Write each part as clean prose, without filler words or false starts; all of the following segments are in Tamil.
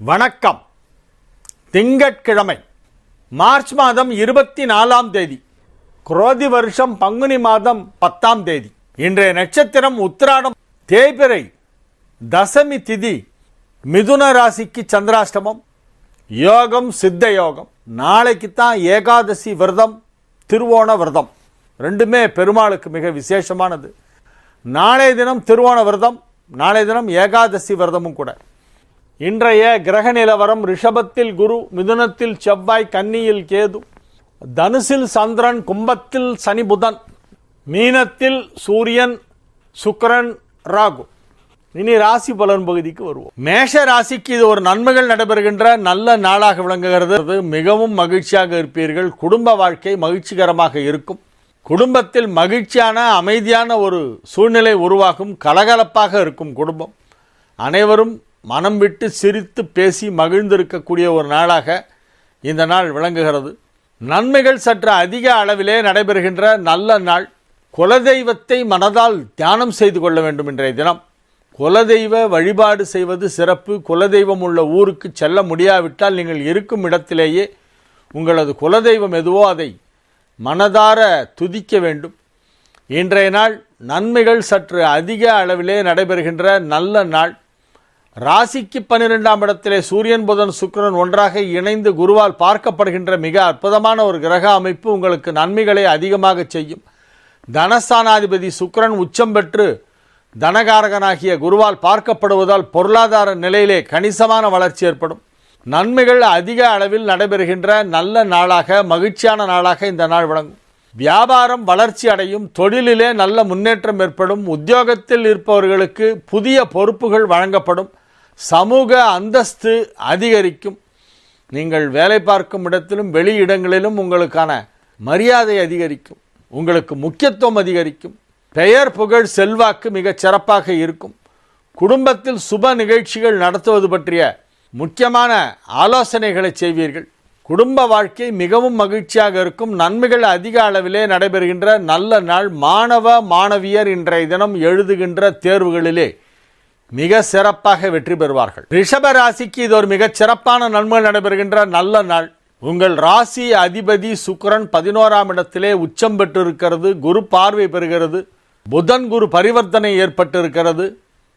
வணக்கம். திங்கட்கிழமை மார்ச் மாதம் 24ஆம் தேதி, குரோதி வருஷம் பங்குனி மாதம் 10ஆம் தேதி. இன்றைய நட்சத்திரம் உத்திராடம், தேய்பிறை, தசமி திதி, மிதுன ராசிக்கு சந்திராஷ்டமம், யோகம் சித்த யோகம். நாளைக்கு தான் ஏகாதசி விரதம், திருவோண விரதம். ரெண்டுமே பெருமாளுக்கு மிக விசேஷமானது. நாளைய தினம் திருவோண விரதம், நாளைய தினம் ஏகாதசி விரதமும் கூட. இன்றைய கிரக நிலவரம்: ரிஷபத்தில் குரு, மிதுனத்தில் செவ்வாய், கன்னியில் கேது, தனுசில் சந்திரன், கும்பத்தில் சனி புதன், மீனத்தில் சூரியன், சுக்கிரன், ராகு. இனி ராசி பலன் பகுதிக்கு வருவோம். மேஷ ராசிக்கு இது ஒரு நன்மைகள் நடைபெறுகின்ற நல்ல நாளாக விளங்குகிறது. மிகவும் மகிழ்ச்சியாக இருப்பீர்கள். குடும்ப வாழ்க்கை மகிழ்ச்சிகரமாக இருக்கும். குடும்பத்தில் மகிழ்ச்சியான அமைதியான ஒரு சூழ்நிலை உருவாகும். கலகலப்பாக இருக்கும் குடும்பம். அனைவரும் மனம் விட்டு சிரித்து பேசி மகிழ்ந்திருக்கக்கூடிய ஒரு நாளாக இந்த நாள் விளங்குகிறது. நன்மைகள் சற்று அதிக அளவிலே நடைபெறுகின்ற நல்ல நாள். குலதெய்வத்தை மனதால் தியானம் செய்து கொள்ள வேண்டும். இன்றைய தினம் குலதெய்வ வழிபாடு செய்வது சிறப்பு. குலதெய்வம் உள்ள ஊருக்கு செல்ல முடியாவிட்டால் நீங்கள் இருக்கும் இடத்திலேயே உங்களது குலதெய்வம் எதுவோ அதை மனதார துதிக்க வேண்டும். இன்றைய நாள் நன்மைகள் சற்று அதிக அளவிலே நடைபெறுகின்ற நல்ல நாள். ராசிக்கு 12ஆம் இடத்திலே சூரியன், புதன், சுக்கிரன் ஒன்றாக இணைந்து குருவால் பார்க்கப்படுகின்ற மிக அற்புதமான ஒரு கிரக அமைப்பு உங்களுக்கு நன்மைகளை அதிகமாக செய்யும். தனஸ்தானாதிபதி சுக்கிரன் உச்சம் பெற்று தனகாரகனாகிய குருவால் பார்க்கப்படுவதால் பொருளாதார நிலையிலே கணிசமான வளர்ச்சி ஏற்படும். நன்மைகள் அதிக அளவில் நடைபெறுகின்ற நல்ல நாளாக, மகிழ்ச்சியான நாளாக இந்த நாள் விளங்கும். வியாபாரம் வளர்ச்சி அடையும். தொழிலிலே நல்ல முன்னேற்றம் ஏற்படும். உத்தியோகத்தில் இருப்பவர்களுக்கு புதிய பொறுப்புகள் வழங்கப்படும். சமூக அந்தஸ்து அதிகரிக்கும். நீங்கள் வேலை பார்க்கும் இடத்திலும் வெளி இடங்களிலும் உங்களுக்கான மரியாதை அதிகரிக்கும். உங்களுக்கு முக்கியத்துவம் அதிகரிக்கும். பெயர், புகழ், செல்வாக்கு மிகச் சிறப்பாக இருக்கும். குடும்பத்தில் சுப நிகழ்ச்சிகள் நடத்துவது பற்றிய முக்கியமான ஆலோசனைகளை செய்வீர்கள். குடும்ப வாழ்க்கை மிகவும் மகிழ்ச்சியாக இருக்கும். நன்மைகள் அதிக அளவிலே நடைபெறுகின்ற நல்ல நாள். மாணவ மாணவியர் இன்றைய தினம் எழுதுகின்ற தேர்வுகளிலே மிக சிறப்பாக வெற்றி பெறுவார்கள். ரிஷப ராசிக்கு இது ஒரு மிகச் சிறப்பான நன்மைகள் நடைபெறுகின்ற நல்ல நாள். உங்கள் ராசி அதிபதி சுக்கிரன் 11ஆம் இடத்திலே உச்சம் பெற்றிருக்கிறது. குரு பார்வை பெறுகிறது. புதன் குரு பரிவர்த்தனை ஏற்பட்டிருக்கிறது.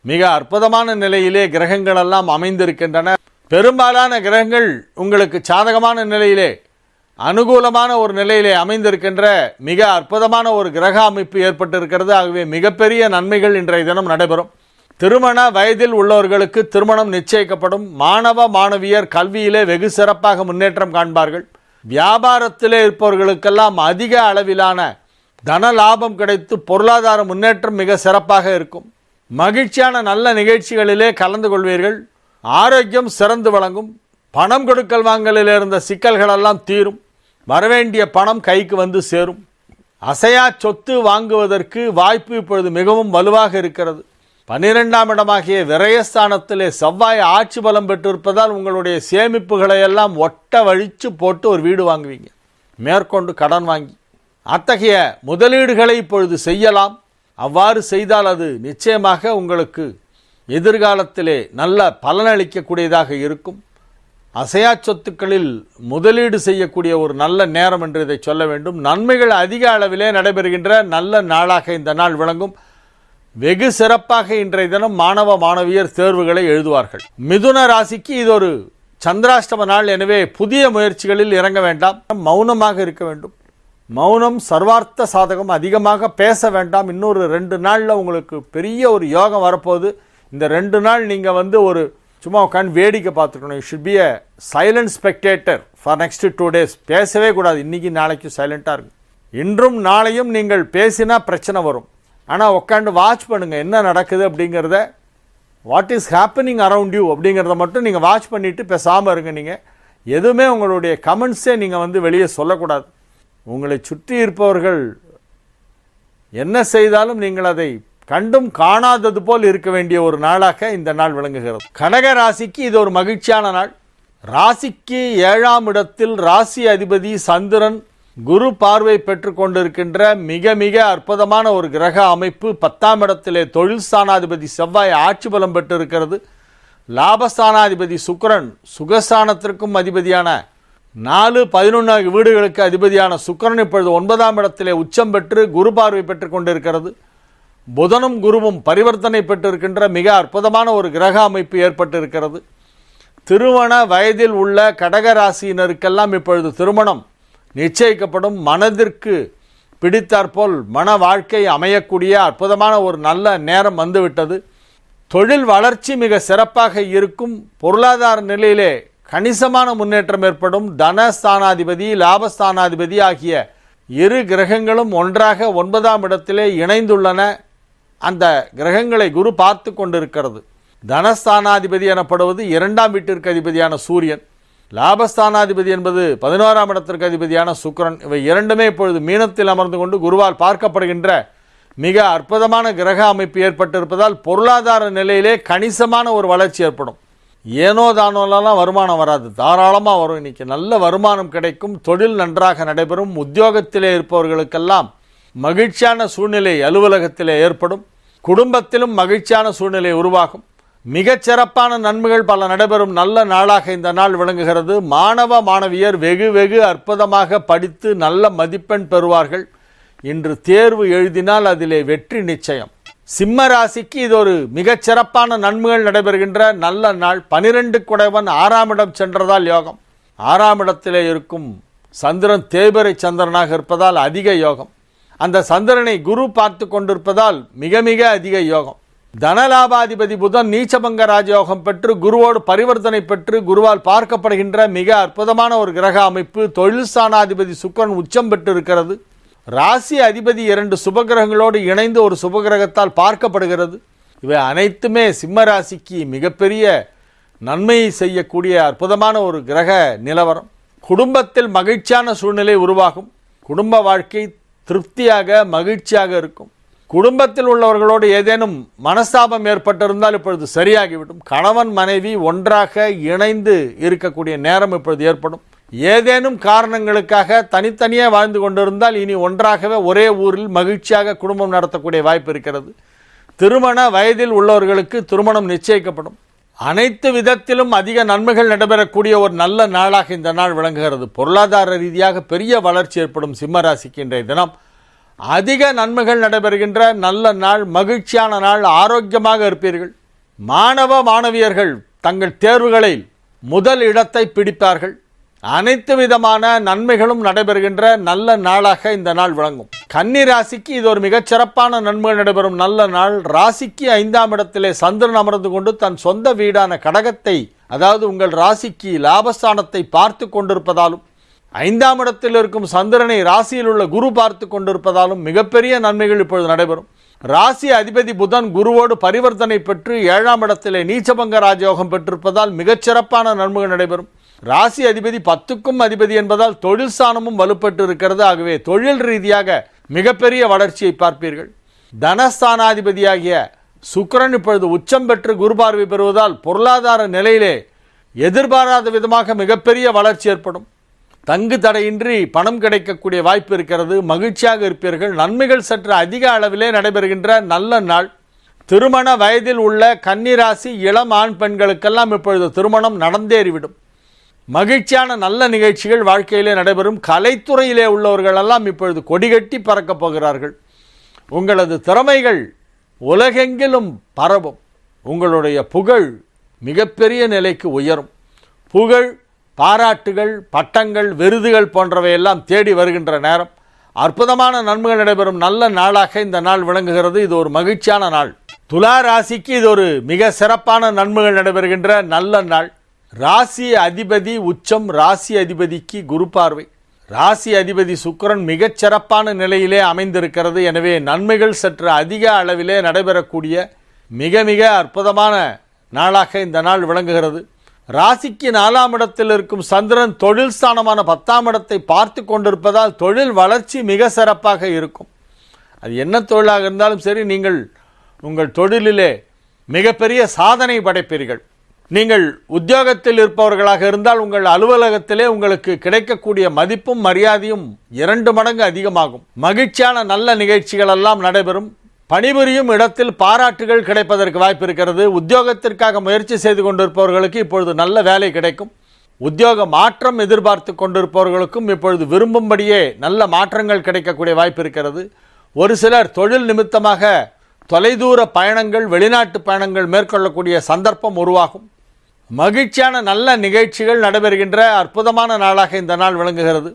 மிக அற்புதமான நிலையிலே கிரகங்கள் எல்லாம் அமைந்திருக்கின்றன. பெரும்பாலான கிரகங்கள் உங்களுக்கு சாதகமான நிலையிலே, அனுகூலமான ஒரு நிலையிலே அமைந்திருக்கின்ற மிக அற்புதமான ஒரு கிரக அமைப்பு ஏற்பட்டிருக்கிறது. ஆகவே மிகப்பெரிய நன்மைகள் இன்றைய தினம் நடைபெறும். திருமண வயதில் உள்ளவர்களுக்கு திருமணம் நிச்சயிக்கப்படும். மாணவ மாணவியர் கல்வியிலே வெகு சிறப்பாக முன்னேற்றம் காண்பார்கள். வியாபாரத்திலே இருப்பவர்களுக்கெல்லாம் அதிக அளவிலான தன லாபம் கிடைத்து பொருளாதார முன்னேற்றம் மிக சிறப்பாக இருக்கும். மகிழ்ச்சியான நல்ல நிகழ்ச்சிகளிலே கலந்து கொள்வீர்கள். ஆரோக்கியம் சிறந்து வழங்கும். பணம் கொடுக்கல் வாங்கலில் இருந்த சிக்கல்களெல்லாம் தீரும். வரவேண்டிய பணம் கைக்கு வந்து சேரும். அசையா சொத்து வாங்குவதற்கு வாய்ப்பு இப்பொழுது மிகவும் வலுவாக இருக்கிறது. 12ஆம் இடமாகிய விரயஸ்தானத்திலே செவ்வாய் ஆட்சி பலம் பெற்றிருப்பதால் உங்களுடைய சேமிப்புகளை எல்லாம் ஒட்ட வழித்து போட்டு ஒரு வீடு வாங்குவீங்க. மேற்கொண்டு கடன் வாங்கி அத்தகைய முதலீடுகளை இப்பொழுது செய்யலாம். அவ்வாறு செய்தால் அது நிச்சயமாக உங்களுக்கு எதிர்காலத்திலே நல்ல பலனளிக்கக்கூடியதாக இருக்கும். அசையா சொத்துக்களில் முதலீடு செய்யக்கூடிய ஒரு நல்ல நேரம் என்று இதை சொல்ல வேண்டும். நன்மைகள் அதிக அளவிலே நடைபெறுகின்ற நல்ல நாளாக இந்த நாள் விளங்கும். வெகு சிறப்பாக இன்றைய தினம் மாணவ மாணவியர் தேர்வுகளை எழுதுவார்கள். மிதுன ராசிக்கு இது ஒரு சந்திராஷ்டம நாள். எனவே புதிய முயற்சிகளில் இறங்க வேண்டாம். மௌனமாக இருக்க வேண்டும். மௌனம் சர்வார்த்த சாதகம். அதிகமாக பேச வேண்டாம். இன்னொரு 2 நாளில் உங்களுக்கு பெரிய ஒரு யோகம் வரப்போகுது. இந்த 2 நாள் நீங்கள் ஒரு சும்மா உட்காந்து வேடிக்கை பார்த்துக்கணும். You should be a silent spectator for next 2 days. பேசவே கூடாது. இன்றைக்கி நாளைக்கு சைலண்ட்டாக இருக்கும். இன்றும் நாளையும் நீங்கள் பேசினா பிரச்சனை வரும். ஆனால் உட்காந்து வாட்ச் பண்ணுங்கள் என்ன நடக்குது அப்படிங்கிறத. What is happening around you அப்படிங்கிறத மட்டும் நீங்கள் வாட்ச் பண்ணிவிட்டு பேசாமல் இருங்க. நீங்கள் எதுவுமே உங்களுடைய கமெண்ட்ஸே நீங்கள் வெளியே சொல்லக்கூடாது. உங்களை சுற்றி இருப்பவர்கள் என்ன செய்தாலும் நீங்கள் அதை கண்டும் காணாதது போல் இருக்க வேண்டிய ஒரு நாளாக இந்த நாள் விளங்குகிறது. கடக ராசிக்கு இது ஒரு மகிழ்ச்சியான நாள். ராசிக்கு 7ஆம் இடத்தில் ராசி அதிபதி சந்திரன் குரு பார்வை பெற்று கொண்டிருக்கின்ற மிக மிக அற்புதமான ஒரு கிரக அமைப்பு. 10ஆம் இடத்திலே தொழில் ஸ்தானாதிபதி செவ்வாய் ஆட்சி பலம் பெற்றிருக்கிறது. லாபஸ்தானாதிபதி சுக்கிரன் சுகஸ்தானத்திற்கும் அதிபதியான 4-11 வீடுகளுக்கு அதிபதியான சுக்கிரன் இப்பொழுது 9ஆம் இடத்திலே உச்சம் பெற்று குரு பார்வை பெற்றுக் கொண்டிருக்கிறது. புதனும் குருவும் பரிவர்த்தனை பெற்றிருக்கின்ற மிக அற்புதமான ஒரு கிரக அமைப்பு ஏற்பட்டிருக்கிறது. திருமண வயதில் உள்ள கடகராசியினருக்கெல்லாம் இப்பொழுது திருமணம் நிச்சயிக்கப்படும். மனதிற்கு பிடித்தாற்போல் மன வாழ்க்கை அமையக்கூடிய அற்புதமான ஒரு நல்ல நேரம் வந்துவிட்டது. தொழில் வளர்ச்சி மிக சிறப்பாக இருக்கும். பொருளாதார நிலையிலே கணிசமான முன்னேற்றம் ஏற்படும். தனஸ்தானாதிபதி லாபஸ்தானாதிபதி ஆகிய இரு கிரகங்களும் ஒன்றாக 9ஆம் இடத்திலே இணைந்துள்ளன. அந்த கிரகங்களை குரு பார்த்து கொண்டிருக்கிறது. தனஸ்தானாதிபதி எனப்படுவது 2ஆம் வீட்டிற்கு அதிபதியான சூரியன். லாபஸ்தானாதிபதி என்பது 11ஆம் இடத்திற்கு அதிபதியான சுக்கிரன். இவை இரண்டுமே இப்பொழுது மீனத்தில் அமர்ந்து கொண்டு குருவால் பார்க்கப்படுகின்ற மிக அற்புதமான கிரக அமைப்பு ஏற்பட்டிருப்பதால் பொருளாதார நிலையிலே கணிசமான ஒரு வளர்ச்சி ஏற்படும். ஏனோ தானோலாம் வருமானம் வராது, தாராளமாக வரும். இன்னைக்கு நல்ல வருமானம் கிடைக்கும். தொழில் நன்றாக நடைபெறும். உத்தியோகத்திலே இருப்பவர்களுக்கெல்லாம் மகிழ்ச்சியான சூழ்நிலை அலுவலகத்திலே ஏற்படும். குடும்பத்திலும் மகிழ்ச்சியான சூழ்நிலை உருவாகும். மிகச்சிறப்பான நன்மைகள் பல நடைபெறும் நல்ல நாளாக இந்த நாள் விளங்குகிறது. மாணவ மாணவியர் வெகு அற்புதமாக படித்து நல்ல மதிப்பெண் பெறுவார்கள். இன்று தேர்வு எழுதினால் அதிலே வெற்றி நிச்சயம். சிம்ம ராசிக்கு இது ஒரு மிகச்சிறப்பான நன்மைகள் நடைபெறுகின்ற நல்ல நாள். 12 குடைவன் 6ஆம் இடம் சென்றதால் யோகம். 6ஆம் இடத்திலே இருக்கும் சந்திரன் தேய்பிறை சந்திரனாக இருப்பதால் அதிக யோகம். அந்த சந்திரனை குரு பார்த்து கொண்டிருப்பதால் மிக அதிக யோகம். தனலாபாதிபதி புதன் நீச்சபங்க ராஜயோகம் பெற்று குருவோடு பரிவர்த்தனை பெற்று குருவால் பார்க்கப்படுகின்ற மிக அற்புதமான ஒரு கிரக அமைப்பு. தொழில் ஸ்தானாதிபதி சுக்கிரன் உச்சம் பெற்று இருக்கிறது. ராசி அதிபதி 2 சுபகிரகங்களோடு இணைந்து ஒரு சுபகிரகத்தால் பார்க்கப்படுகிறது. இவை அனைத்துமே சிம்ம ராசிக்கு மிகப்பெரிய நன்மையை செய்யக்கூடிய அற்புதமான ஒரு கிரக நிலவரம். குடும்பத்தில் மகிழ்ச்சியான சூழ்நிலை உருவாகும். குடும்ப வாழ்க்கை திருப்தியாக மகிழ்ச்சியாக இருக்கும். குடும்பத்தில் உள்ளவர்களோடு ஏதேனும் மனஸ்தாபம் ஏற்பட்டிருந்தால் இப்பொழுது சரியாகிவிடும். கணவன் மனைவி ஒன்றாக இணைந்து இருக்கக்கூடிய நேரம் இப்பொழுது ஏற்படும். ஏதேனும் காரணங்களுக்காக தனித்தனியாக வாழ்ந்து கொண்டிருந்தால் இனி ஒன்றாகவே ஒரே ஊரில் மகிழ்ச்சியாக குடும்பம் நடத்தக்கூடிய வாய்ப்பு இருக்கிறது. திருமண வயதில் உள்ளவர்களுக்கு திருமணம் நிச்சயிக்கப்படும். அனைத்து விதத்திலும் அதிக நன்மைகள் நடைபெறக்கூடிய ஒரு நல்ல நாளாக இந்த நாள் விளங்குகிறது. பொருளாதார ரீதியாக பெரிய வளர்ச்சி ஏற்படும். சிம்ம ராசிக்கு இன்றைய தினம் அதிக நன்மைகள் நடைபெறுகின்ற நல்ல நாள், மகிழ்ச்சியான நாள். ஆரோக்கியமாக இருப்பீர்கள். மாணவ மாணவியர்கள் தங்கள் தேர்வுகளில் முதல் இடத்தை பிடிப்பார்கள். அனைத்து விதமான நன்மைகளும் நடைபெறுகின்ற நல்ல நாளாக இந்த நாள் விளங்கும். கன்னி ராசிக்கு இது ஒரு மிகச்சிறப்பான நன்மைகள் நடைபெறும் நல்ல நாள். ராசிக்கு 5ஆம் இடத்திலே சந்திரன் அமர்ந்து கொண்டு தன் சொந்த வீடான கடகத்தை, அதாவது உங்கள் ராசிக்கு லாபஸ்தானத்தை பார்த்து கொண்டிருப்பதாலும் 5ஆம் இடத்தில் இருக்கும் சந்திரனை ராசியில் உள்ள குரு பார்த்து கொண்டிருப்பதாலும் மிகப்பெரிய நன்மைகள் இப்பொழுது நடைபெறும். ராசி அதிபதி புதன் குருவோடு பரிவர்த்தனை பெற்று 7ஆம் இடத்திலே நீச்சபங்க ராஜயோகம் பெற்றிருப்பதால் மிகச்சிறப்பான நன்மைகள் நடைபெறும். ராசி அதிபதி 10க்கும் அதிபதி என்பதால் தொழில் ஸ்தானமும் வலுப்பட்டு இருக்கிறது. ஆகவே தொழில் ரீதியாக மிகப்பெரிய வளர்ச்சியை பார்ப்பீர்கள். தனஸ்தானாதிபதியாகிய சுக்கிரன் இப்பொழுது உச்சம் பெற்று குரு பார்வை பெறுவதால் பொருளாதார நிலையிலே எதிர்பாராத விதமாக மிகப்பெரிய வளர்ச்சி ஏற்படும். தங்கு தடையின்றி பணம் கிடைக்கக்கூடிய வாய்ப்பு இருக்கிறது. மகிழ்ச்சியாக இருப்பீர்கள். நன்மைகள் சற்று அதிக அளவிலே நடைபெறுகின்ற நல்ல நாள். திருமண வயதில் உள்ள கன்னிராசி இளம் ஆண் பெண்களுக்கெல்லாம் இப்பொழுது திருமணம் நடந்தேறிவிடும். மகிழ்ச்சியான நல்ல நிகழ்ச்சிகள் வாழ்க்கையிலே நடைபெறும். கலைத்துறையிலே உள்ளவர்களெல்லாம் இப்பொழுது கொடிகட்டி பறக்கப் போகிறார்கள். உங்களது திறமைகள் உலகெங்கிலும் பரவும். உங்களுடைய புகழ் மிகப்பெரிய நிலைக்கு உயரும். புகழ், பாராட்டுகள், பட்டங்கள், விருதுகள் போன்றவையெல்லாம் தேடி வருகின்ற நேரம். அற்புதமான நன்மைகள் நடைபெறும் நல்ல நாளாக இந்த நாள் விளங்குகிறது. இது ஒரு மகிழ்ச்சியான நாள். துலா ராசிக்கு இது ஒரு மிக சிறப்பான நன்மைகள் நடைபெறுகின்ற நல்ல நாள். ராசி அதிபதி உச்சம். ராசி அதிபதிக்கு குரு பார்வை. ராசி அதிபதி சுக்கிரன் மிகச்சிறப்பான நிலையிலே அமைந்திருக்கிறது. எனவே நன்மைகள் சற்று அதிக அளவிலே நடைபெறக்கூடிய மிக அற்புதமான நாளாக இந்த நாள் விளங்குகிறது. ராசிக்கு 4ஆம் இடத்தில் இருக்கும் சந்திரன் தொழில் ஸ்தானமான 10ஆம் இடத்தை பார்த்து கொண்டிருப்பதால் தொழில் வளர்ச்சி மிக சிறப்பாக இருக்கும். அது என்ன தொழிலாக இருந்தாலும் சரி, நீங்கள் உங்கள் தொழிலிலே மிகப்பெரிய சாதனை படைப்பீர்கள். நீங்கள் உத்தியோகத்தில் இருப்பவர்களாக இருந்தால் உங்கள் அலுவலகத்திலே உங்களுக்கு கிடைக்கக்கூடிய மதிப்பும் மரியாதையும் 2 மடங்கு அதிகமாகும். மகிழ்ச்சியான நல்ல நிகழ்ச்சிகள் எல்லாம் நடைபெறும். பணிபுரியும் இடத்தில் பாராட்டுகள் கிடைப்பதற்கு வாய்ப்பு இருக்கிறது. உத்தியோகத்திற்காக முயற்சி செய்து கொண்டிருப்பவர்களுக்கு இப்பொழுது நல்ல வேலை கிடைக்கும். உத்தியோக மாற்றம் எதிர்பார்த்து கொண்டிருப்பவர்களுக்கும் இப்பொழுது விரும்பும்படியே நல்ல மாற்றங்கள் கிடைக்கக்கூடிய வாய்ப்பு இருக்கிறது. ஒரு சிலர் தொழில் நிமித்தமாக தொலைதூர பயணங்கள், வெளிநாட்டு பயணங்கள் மேற்கொள்ளக்கூடிய சந்தர்ப்பம் உருவாகும். மகிழ்ச்சியான நல்ல நிகழ்ச்சிகள் நடைபெறுகின்ற அற்புதமான நாளாக இந்த நாள் விளங்குகிறது.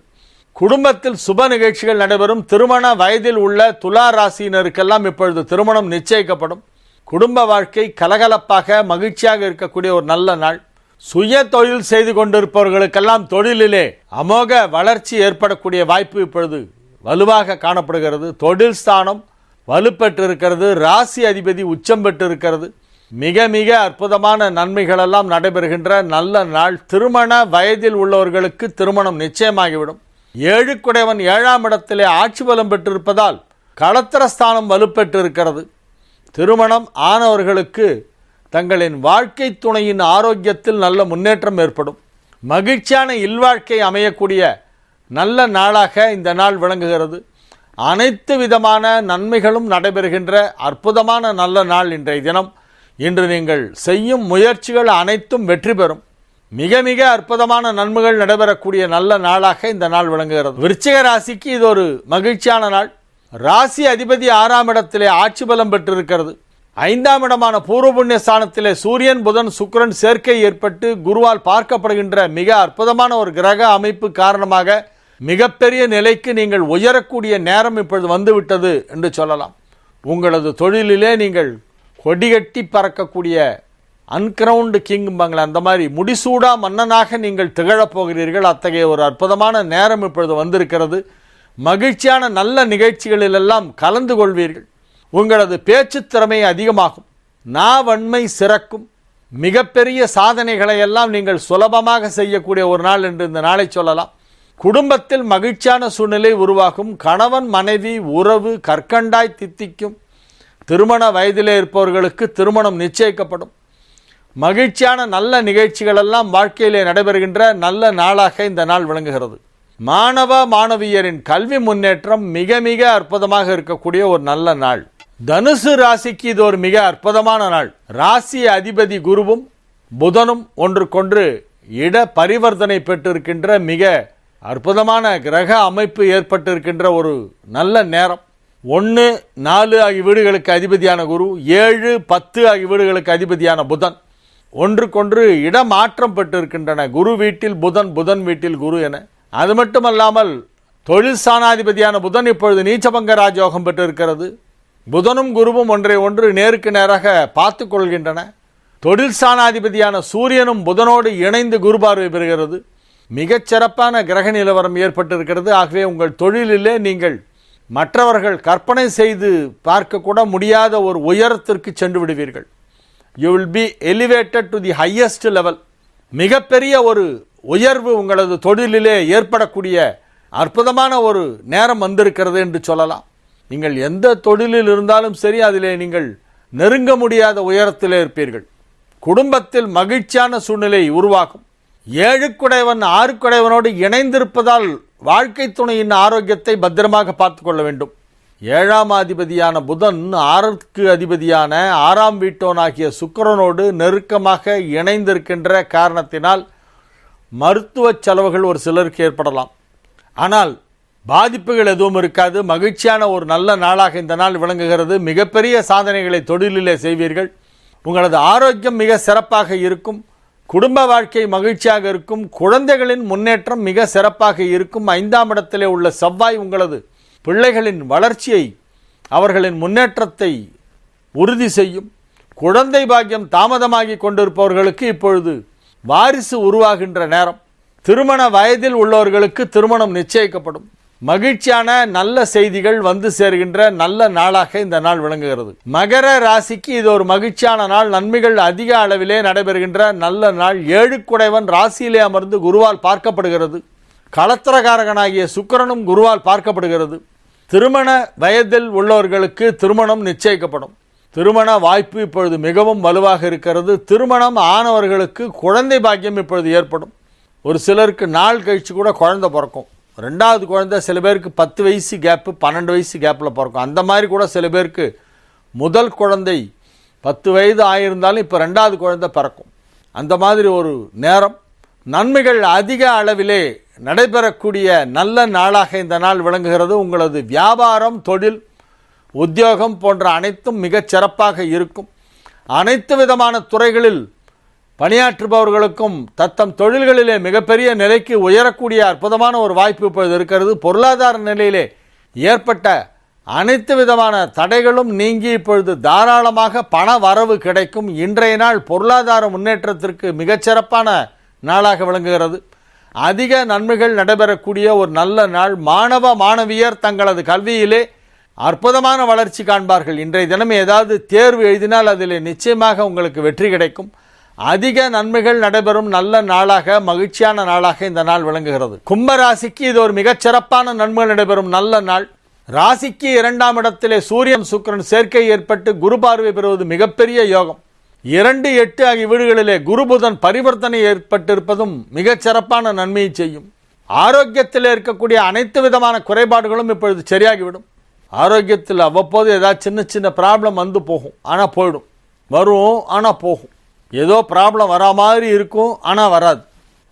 குடும்பத்தில் சுப நிகழ்ச்சிகள் நடைபெறும். திருமண வயதில் உள்ள துலா ராசியினருக்கெல்லாம் இப்பொழுது திருமணம் நிச்சயிக்கப்படும். குடும்ப வாழ்க்கை கலகலப்பாக மகிழ்ச்சியாக இருக்கக்கூடிய ஒரு நல்ல நாள். சுய தொழில் செய்து கொண்டிருப்பவர்களுக்கெல்லாம் தொழிலிலே அமோக வளர்ச்சி ஏற்படக்கூடிய வாய்ப்பு இப்பொழுது வலுவாக காணப்படுகிறது. தொழில் ஸ்தானம் வலுப்பெற்றிருக்கிறது. ராசி அதிபதி உச்சம் பெற்றிருக்கிறது. மிக மிக அற்புதமான நன்மைகளெல்லாம் நடைபெறுகின்ற நல்ல நாள். திருமண வயதில் உள்ளவர்களுக்கு திருமணம் நிச்சயமாகிவிடும். ஏழுக்குடையவன் 7ஆம் இடத்திலே ஆட்சி பலம் பெற்றிருப்பதால் களத்திரஸ்தானம் வலுப்பெற்றிருக்கிறது. திருமணம் ஆனவர்களுக்கு தங்களின் வாழ்க்கை துணையின் ஆரோக்கியத்தில் நல்ல முன்னேற்றம் ஏற்படும். மகிழ்ச்சியான இல்வாழ்க்கை அமையக்கூடிய நல்ல நாளாக இந்த நாள் விளங்குகிறது. அனைத்து விதமான நன்மைகளும் நடைபெறுகின்ற அற்புதமான நல்ல நாள் இன்றைய தினம். இன்று நீங்கள் செய்யும் முயற்சிகள் அனைத்தும் வெற்றி பெறும். மிக மிக அற்புதமான நன்மைகள் நடைபெறக்கூடிய நல்ல நாளாக இந்த நாள் விளங்குகிறது. விருச்சிக ராசிக்கு இது ஒரு மகிழ்ச்சியான நாள். ராசி அதிபதி 6ஆம் இடத்திலே ஆட்சி பலம் பெற்றிருக்கிறது. 5ஆம் இடமான பூர்வ புண்ணிய ஸ்தானத்திலே சூரியன், புதன், சுக்கிரன் சேர்க்கை ஏற்பட்டு குருவால் பார்க்கப்படுகின்ற மிக அற்புதமான ஒரு கிரக அமைப்பு காரணமாக மிகப்பெரிய நிலைக்கு நீங்கள் உயரக்கூடிய நேரம் இப்பொழுது வந்துவிட்டது என்று சொல்லலாம். உங்களது தொழிலிலே நீங்கள் கொடிகட்டி பறக்கக்கூடிய அன்கிரவுண்ட் கிங்பாங்களே, அந்த மாதிரி முடிசூடா மன்னனாக நீங்கள் திகழப் போகிறீர்கள். அத்தகைய ஒரு அற்புதமான நேரம் இப்பொழுது வந்திருக்கிறது. மகிழ்ச்சியான நல்ல நிகழ்ச்சிகளிலெல்லாம் கலந்து கொள்வீர்கள். உங்களது பேச்சு திறமை அதிகமாகும். நாவன்மை சிறக்கும். மிகப்பெரிய சாதனைகளை எல்லாம் நீங்கள் சுலபமாக செய்யக்கூடிய ஒரு நாள் என்று இந்த நாளை சொல்லலாம். குடும்பத்தில் மகிழ்ச்சியான சூழ்நிலை உருவாகும். கணவன் மனைவி உறவு கற்கண்டாய் தித்திக்கும். திருமண வயதிலே இருப்பவர்களுக்கு திருமணம் நிச்சயிக்கப்படும். மகிழ்ச்சியான நல்ல நிகழ்ச்சிகளெல்லாம் வாழ்க்கையிலே நடைபெறுகின்ற நல்ல நாளாக இந்த நாள் விளங்குகிறது. மாணவ மாணவியரின் கல்வி முன்னேற்றம் மிக மிக அற்புதமாக இருக்கக்கூடிய ஒரு நல்ல நாள். தனுசு ராசிக்கு இது ஒரு மிக அற்புதமான நாள். ராசி அதிபதி குருவும் புதனும் ஒன்றுக்கொன்று இட பரிவர்த்தனை பெற்றிருக்கின்ற மிக அற்புதமான கிரக அமைப்பு ஏற்பட்டிருக்கின்ற ஒரு நல்ல நேரம். 1, 4 ஆகிய வீடுகளுக்கு அதிபதியான குரு, 7, 10 ஆகிய வீடுகளுக்கு அதிபதியான புதன் ஒன்றுக்கொன்று இடமாற்றம் பெற்றிருக்கின்றன. குரு வீட்டில் புதன், புதன் வீட்டில் குரு என. அது மட்டுமல்லாமல் தொழில் ஸ்தானாதிபதியான புதன் இப்பொழுது நீச்சபங்க ராஜயோகம் பெற்றிருக்கிறது. புதனும் குருவும் ஒன்றை ஒன்று நேருக்கு நேராக பார்த்து கொள்கின்றன. தொழில் ஸ்தானாதிபதியான சூரியனும் புதனோடு இணைந்து குரு பார்வை பெறுகிறது. மிகச்சிறப்பான கிரக நிலவரம் ஏற்பட்டிருக்கிறது. ஆகவே உங்கள் தொழிலிலே நீங்கள் மற்றவர்கள் கற்பனை செய்து பார்க்கக்கூட முடியாத ஒரு உயரத்திற்கு சென்று விடுவீர்கள். You will be elevated to the highest level. மிகப்பெரிய ஒரு உயர்வு உங்களது தொழிலிலே ஏற்படக்கூடிய அற்புதமான ஒரு நேரம் வந்திருக்கிறது என்று சொல்லலாம். நீங்கள் எந்த தொழிலில் இருந்தாலும் சரி, அதிலே நீங்கள் நெருங்க முடியாத உயரத்திலே இருப்பீர்கள். குடும்பத்தில் மகிழ்ச்சியான சூழ்நிலை உருவாகும். 7குடையவன் 6குடையவனோடு இணைந்திருப்பதால் வாழ்க்கை துணையின் ஆரோக்கியத்தை பத்திரமாக பார்த்து கொள்ள வேண்டும். 7ஆம் அதிபதியான புதன் 6க்கு அதிபதியான 6ஆம் வீட்டோனாகிய சுக்கிரனோடு நெருக்கமாக இணைந்திருக்கின்ற காரணத்தினால் மருத்துவ செலவுகள் ஒரு சிலருக்கு ஏற்படலாம். ஆனால் பாதிப்புகள் எதுவும் இருக்காது. மகிழ்ச்சியான ஒரு நல்ல நாளாக இந்த நாள் விளங்குகிறது. மிகப்பெரிய சாதனைகளை தொழிலிலே செய்வீர்கள். உங்களது ஆரோக்கியம் மிக சிறப்பாக இருக்கும். குடும்ப வாழ்க்கை மகிழ்ச்சியாக இருக்கும். குழந்தைகளின் முன்னேற்றம் மிக சிறப்பாக இருக்கும். 5ஆம் இடத்திலே உள்ள செவ்வாய் உங்களது பிள்ளைகளின் வளர்ச்சியை, அவர்களின் முன்னேற்றத்தை உறுதி செய்யும். குழந்தை பாக்கியம் தாமதமாகி கொண்டிருப்பவர்களுக்கு இப்பொழுது வாரிசு உருவாகின்ற நேரம். திருமண வயதில் உள்ளவர்களுக்கு திருமணம் நிச்சயிக்கப்படும். மகிழ்ச்சியான நல்ல செய்திகள் வந்து சேர்கின்ற நல்ல நாளாக இந்த நாள் விளங்குகிறது. மகர ராசிக்கு இது ஒரு மகிழ்ச்சியான நாள். நன்மைகள் அதிக அளவிலே நடைபெறுகின்ற நல்ல நாள். 7குடையவன் ராசியிலே அமர்ந்து குருவால் பார்க்கப்படுகிறது. களத்திரகாரகனாகிய சுக்கிரனும் குருவால் பார்க்கப்படுகிறது. திருமண வயதில் உள்ளவர்களுக்கு திருமணம் நிச்சயிக்கப்படும். திருமண வாய்ப்பு இப்பொழுது மிகவும் வலுவாக இருக்கிறது. திருமணம் ஆனவர்களுக்கு குழந்தை பாக்கியம் இப்பொழுது ஏற்படும். ஒரு சிலருக்கு நாள் கழிச்சு கூட குழந்தை பிறக்கும். 2வது குழந்தை சில பேருக்கு 10 வயசு கேப்பு, 12 வயசு கேப்பில் பிறக்கும். அந்த மாதிரி கூட சில பேருக்கு முதல் குழந்தை 10 வயது ஆயிருந்தாலும் இப்போ 2வது குழந்தை பிறக்கும். அந்த மாதிரி ஒரு நேரம். நன்மைகள் அதிக அளவிலே நடைபெறக்கூடிய நல்ல நாளாக இந்த நாள் விளங்குகிறது. உங்களது வியாபாரம், தொழில், உத்தியோகம் போன்ற அனைத்தும் மிகச் சிறப்பாக இருக்கும். அனைத்து விதமான துறைகளில் பணியாற்றுபவர்களுக்கும் தத்தம் தொழில்களிலே மிகப்பெரிய நிலைக்கு உயரக்கூடிய அற்புதமான ஒரு வாய்ப்பு இப்பொழுது இருக்கிறது. பொருளாதார நிலையிலே ஏற்பட்ட அனைத்து விதமான தடைகளும் நீங்கி இப்பொழுது தாராளமாக பண வரவு கிடைக்கும். இன்றைய நாள் பொருளாதார முன்னேற்றத்திற்கு மிகச்சிறப்பான நாளாக விளங்குகிறது. அதிக நன்மைகள் நடைபெறக்கூடிய ஒரு நல்ல நாள். மாணவ மாணவியர் தங்களது கல்வியிலே அற்புதமான வளர்ச்சி காண்பார்கள். இன்றைய தினம் ஏதாவது தேர்வு எழுதினால் அதில் நிச்சயமாக உங்களுக்கு வெற்றி கிடைக்கும். அதிக நன்மைகள் நடைபெறும் நல்ல நாளாக, மகிழ்ச்சியான நாளாக இந்த நாள் விளங்குகிறது. கும்பராசிக்கு இது ஒரு மிகச்சிறப்பான நன்மைகள் நடைபெறும் நல்ல நாள். ராசிக்கு 2ஆம் இடத்திலே சூரியன் சுக்கிரன் சேர்க்கை ஏற்பட்டு குரு பார்வை பெறுவது மிகப்பெரிய யோகம். 2, 8 ஆகிய வீடுகளிலே குரு புதன் பரிவர்த்தனை ஏற்பட்டிருப்பதும் மிகச் சிறப்பான நன்மையை செய்யும். ஆரோக்கியத்தில் இருக்கக்கூடிய அனைத்து விதமான குறைபாடுகளும் இப்பொழுது சரியாகிவிடும். ஆரோக்கியத்தில் அவ்வப்போது ஏதாவது சின்ன சின்ன ப்ராப்ளம் வந்து போகும், ஆனால் போயிடும். வரும், ஆனால் போகும். ஏதோ ப்ராப்ளம் வரா மாதிரி இருக்கும், ஆனால் வராது.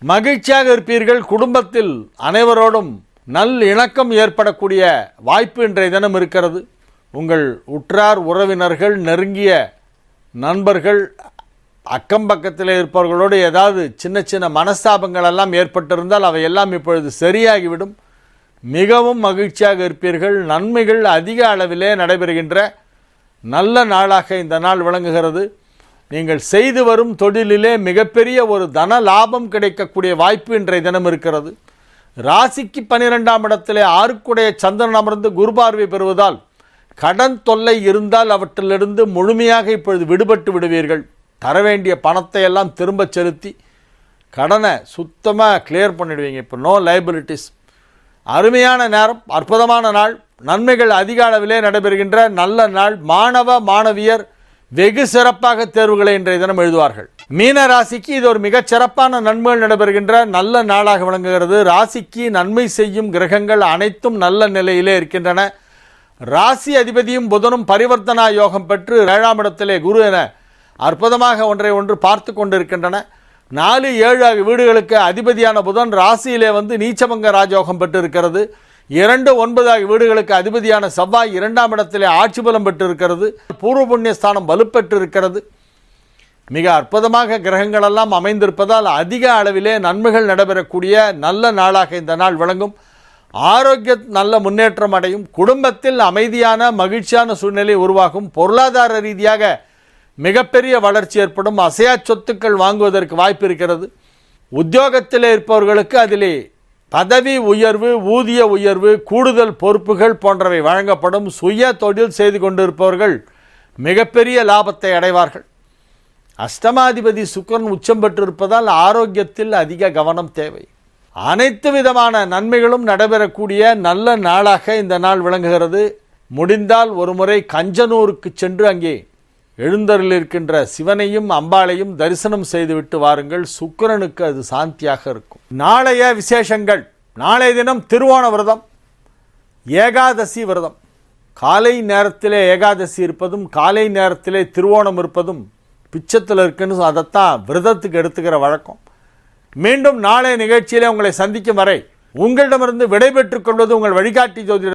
மகிழ்ச்சியாக இருப்பீர்கள். குடும்பத்தில் அனைவரோடும் நல் இணக்கம் ஏற்படக்கூடிய வாய்ப்பு இன்றைய தினம் இருக்கிறது. உங்கள் உற்றார் உறவினர்கள், நெருங்கிய நண்பர்கள், அக்கம் பக்கத்தில் இருப்பவர்களோடு ஏதாவது சின்ன சின்ன மனஸ்தாபங்கள் எல்லாம் ஏற்பட்டிருந்தால் அவையெல்லாம் இப்பொழுது சரியாகிவிடும். மிகவும் மகிழ்ச்சியாக இருப்பீர்கள். நன்மைகள் அதிக அளவிலே நடைபெறுகின்ற நல்ல நாளாக இந்த நாள் விளங்குகிறது. நீங்கள் செய்து வரும் தொழிலிலே மிகப்பெரிய ஒரு தன லாபம் கிடைக்கக்கூடிய வாய்ப்பு இன்றைய தினம் இருக்கிறது. ராசிக்கு 12ஆம் இடத்திலே 6க்குடைய சந்திரன் அமர்ந்து குரு பார்வை பெறுவதால் கடன் தொல்லை இருந்தால் அவற்றிலிருந்து முழுமையாக இப்பொழுது விடுபட்டு விடுவீர்கள். தர வேண்டிய பணத்தை எல்லாம் திரும்ப செலுத்தி கடனை சுத்தமாக கிளியர் பண்ணிடுவீங்க. இப்போ நோ லைபிலிட்டிஸ். அருமையான நேரம், அற்புதமான நாள். நன்மைகள் அதிக அளவிலே நடைபெறுகின்ற நல்ல நாள். மாணவ மாணவியர் வெகு சிறப்பாக தேர்வுகளை இன்றைய தினம் எழுதுவார்கள். மீன ராசிக்கு இது ஒரு மிகச் சிறப்பான நன்மைகள் நடைபெறுகின்ற நல்ல நாளாக விளங்குகிறது. ராசிக்கு நன்மை செய்யும் கிரகங்கள் அனைத்தும் நல்ல நிலையிலே இருக்கின்றன. ராசி அதிபதியும் புதனும் பரிவர்த்தனா யோகம் பெற்று 7ஆம் இடத்திலே குரு என அற்புதமாக ஒன்றை ஒன்று பார்த்து கொண்டிருக்கின்றன. 4, 7 ஆகிய வீடுகளுக்கு அதிபதியான புதன் ராசியிலே வந்து நீச்சபங்க ராஜயோகம் பெற்றிருக்கிறது. 2, 9 ஆகிய வீடுகளுக்கு அதிபதியான செவ்வாய் 2ஆம் இடத்திலே ஆட்சி பலம் பெற்றிருக்கிறது. பூர்வ புண்ணியஸ்தானம் வலுப்பெற்றிருக்கிறது. மிக அற்புதமாக கிரகங்கள் எல்லாம் அமைந்திருப்பதால் அதிக அளவிலே நன்மைகள் நடைபெறக்கூடிய நல்ல நாளாக இந்த நாள் விளங்கும். ஆரோக்கிய நல்ல முன்னேற்றம் அடையும். குடும்பத்தில் அமைதியான மகிழ்ச்சியான சூழ்நிலை உருவாகும். பொருளாதார ரீதியாக மிகப்பெரிய வளர்ச்சி ஏற்படும். அசையா சொத்துக்கள் வாங்குவதற்கு வாய்ப்பு இருக்கிறது. உத்தியோகத்தில் இருப்பவர்களுக்கு அதிலே பதவி உயர்வு, ஊதிய உயர்வு, கூடுதல் பொறுப்புகள் போன்றவை வழங்கப்படும். சுய தொழில் செய்து கொண்டிருப்பவர்கள் மிகப்பெரிய லாபத்தை அடைவார்கள். அஷ்டமாதிபதி சுக்கிரன் உச்சம் பெற்றிருப்பதால் ஆரோக்கியத்தில் அதிக கவனம் தேவை. அனைத்து விதமான நன்மைகளும் நடைபெறக்கூடிய நல்ல நாளாக இந்த நாள் விளங்குகிறது. முடிந்தால் ஒரு முறை கஞ்சனூருக்கு சென்று அங்கே எழுந்தருளில் இருக்கின்ற சிவனையும் அம்பாளையும் தரிசனம் செய்துவிட்டு வாருங்கள். சுக்கிரனுக்கு அது சாந்தியாக இருக்கும். நாளைய விசேஷங்கள். நாளைய தினம் திருவோண விரதம், ஏகாதசி விரதம். காலை நேரத்திலே ஏகாதசி இருப்பதும் காலை நேரத்திலே திருவோணம் இருப்பதும் பிச்சத்தில் இருக்குன்னு அதைத்தான் விரதத்துக்கு எடுத்துக்கிற வழக்கம். மீண்டும் நாளைய நிகழ்ச்சியிலே உங்களை சந்திக்கும் வரை உங்களிடமிருந்து விடைபெற்றுக் கொள்வது உங்கள் வழிகாட்டி ஜோதிடர்